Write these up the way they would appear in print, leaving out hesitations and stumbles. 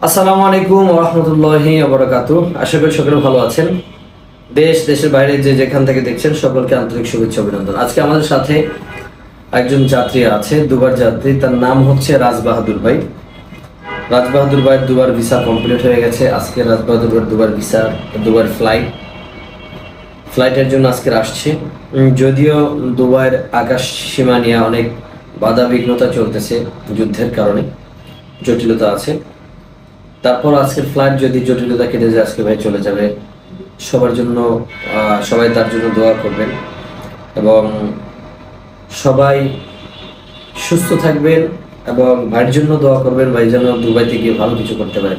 আসসালামু আলাইকুম ওয়া রাহমাতুল্লাহি ওয়া বারাকাতুহু। আশা করি সকলে ভালো আছেন। দেশের বাইরে যে যেখান থেকে দেখছেন সকলকে আন্তরিক শুভেচ্ছা অভিনন্দন। আজকে আমাদের সাথে একজন যাত্রী আছে, দুবার যাত্রী। তার নাম হচ্ছে রাজবাহাদুর ভাই। রাজবাহাদুর ভাই দুবার ভিসা কমপ্লিট হয়ে গেছে। আজকে রাজবাহাদুর ভাই দুবার ভিসা, দুবার ফ্লাইটের জন্য আজকে আসছে। যদিও দুবাইয়ের আকাশ সীমা নিয়ে অনেক বাধা বিঘ্নতা চলতেছে, যুদ্ধের কারণে জটিলতা আছে। তারপর আজকের ফ্লাইট যদি জটিলতা কেটে যায়, আজকে ভাই চলে যাবে। সবার জন্য সবাই তার জন্য দোয়া করবেন এবং সবাই সুস্থ থাকবেন এবং ভাইয়ের জন্য দোয়া করবেন, ভাই যেন দুবাইতে গিয়ে ভালো কিছু করতে পারে।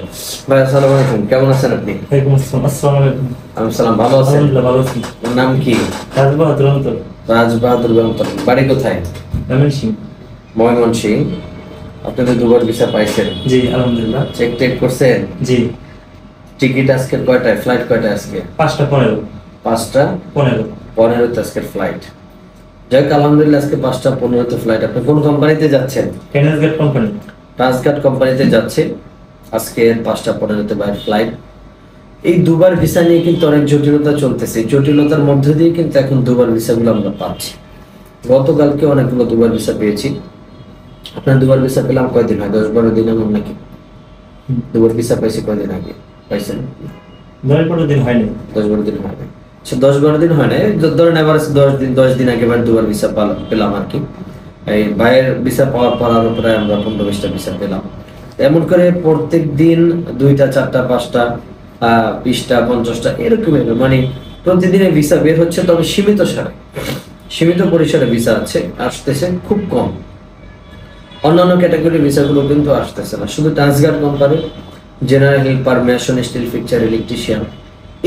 ভাই আসসালামু আলাইকুম, কেমন আছেন আপনি? ওয়ালাইকুম আসসালাম। আসসালামু আলাইকুম। আমি সালাম, ভালো আছেন? আলহামদুলিল্লাহ ভালো আছি। নাম কি? রাজবাহাদুর অন্তর। রাজবাহাদুর অন্তর। বাড়ি কোথায়? ময়মনসিংহ। ময়মনসিংহ। আপনি তো দুবার ভিসা পাইছেন? জি আলহামদুলিল্লাহ। চেক টেক করছেন? জি। টিকিট আজকে কয়টায়? ফ্লাইট কয়টায় আজকে? 5:15। 5:15 আজকের ফ্লাইট। যাই হোক, আলহামদুলিল্লাহ আজকে 5:15 ফ্লাইট। আপনি কোন কোম্পানিতে যাচ্ছেন? ট্রান্সগেট কোম্পানি। ট্রান্সগার্ড কোম্পানিতে যাচ্ছে। আজকে 5:15 বাইরের ফ্লাইট। এই দুবার ভিসা নিয়ে কিন্তু অনেক জটিলতা চলতেছে। জটিলতার মধ্য দিয়ে কিন্তু এখন দুবার ভিসাগুলো আমরা পাচ্ছি। গতকালকে অনেকগুলো দুবার ভিসা পেয়েছি। আপনার দুবার ভিসা পেলাম কয়দিন হয়? 10-12 দিন এমন নাকি? দুবার ভিসা পাইছি কয়দিন আগে পাইছেন? 10-12 দিন হয়নি। 10-12 দিন হয় না। সে 10-12 দিন হয় না, ধরেন এভারেজ 10 দিন আগে দুবার ভিসা পেলাম আর কি। এই ভাইয়ের ভিসা পাওয়ার পর আরো প্রায় আমরা 15-20টা ভিসা পেলাম। এমন করে প্রত্যেক দিন 2টা 4টা 5টা 20টা 50টা এরকম মানে প্রতিদিনের ভিসা বের হচ্ছে, তবে সীমিত পরিসরে ভিসা আসতেছে খুব কম। অন্যান্য ক্যাটাগরি ভিসাগুলো কিন্তু আসতেছে না। শুধু Transguard company, general helper, mason, still fixer, electrician,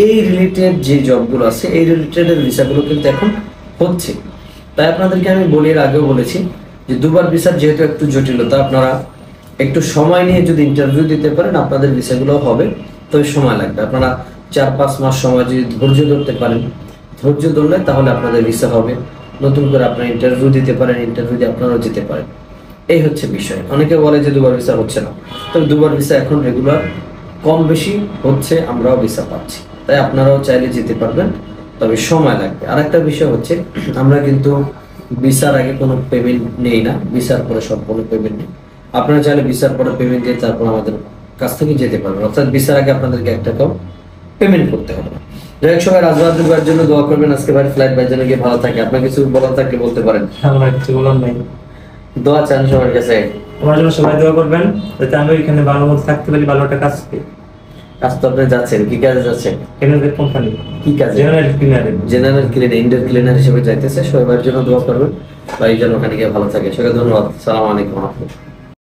এই রিলেটেড যে জবগুলো আছে এই রিলেটেড ভিসাগুলো কিন্তু এখন হচ্ছে। তাই আপনাদেরকে আমি বলি, এর আগেও বলেছি যে দুবার ভিসার যেহেতু একটু জটিলতা, আপনারা একটু সময় নিয়ে যদি ইন্টারভিউ দিতে পারেন আপনাদের ভিসাগুলো হবে। তবে সময় লাগবে। আপনারা 4-5 মাস সময় যদি ধৈর্য ধরতে পারেন, ধৈর্য ধরলে তাহলে আপনাদের ভিসা হবে। নতুন করে আপনারা ইন্টারভিউ দিতে পারেন, ইন্টারভিউ দিয়ে আপনারাও যেতে পারেন। এই হচ্ছে বিষয়। অনেকে বলে যে দুবার ভিসা হচ্ছে না, তবে দুবার ভিসা এখন রেগুলার কম বেশি হচ্ছে, আমরাও ভিসা পাচ্ছি। তাই আপনারাও চাইলে যেতে পারবেন, তবে সময় লাগবে। আরেকটা বিষয় হচ্ছে, আমরা কিন্তু ভিসার আগে কোনো পেমেন্ট নেই না, ভিসার পরে সম্পূর্ণ পেমেন্ট নেই। আপনারা চাইলে ভিসার পরে পেমেন্ট দিয়ে তারপর আমাদের কাছ থেকে যেতে পারবেন, অর্থাৎ ভিসার আগে আপনাদেরকে 1 টাকাও পেমেন্ট করতে হবে না। যাই হোক, সবাই রাজবাহাদুর ভাইয়ের জন্য দোয়া করবেন। আজকে ভাই ফ্লাইট ভাইয়ের জন্য গিয়ে ভালো থাকে। আপনার কিছু বলার থাকলে বলতে পারেন। আমার কিছু বলার নাই। দোয়া চান সবার কাছে? আমার জন্য সবাই দোয়া করবেন যাতে আমি এখানে ভালো মতো থাকতে পারি, ভালো একটা কাজ করি। কাজ তো আপনি যাচ্ছেন, কি কাজে যাচ্ছেন? ট্রান্সগেট কোম্পানি। কি কাজ? General cleaner. ইনডোর ক্লিনার হিসেবে যাইতেছে। সবার জন্য দোয়া করবেন, ভাই যেন ওখানে গিয়ে ভালো থাকে। সবাই ধন্যবাদ। সালাম আলাইকুম।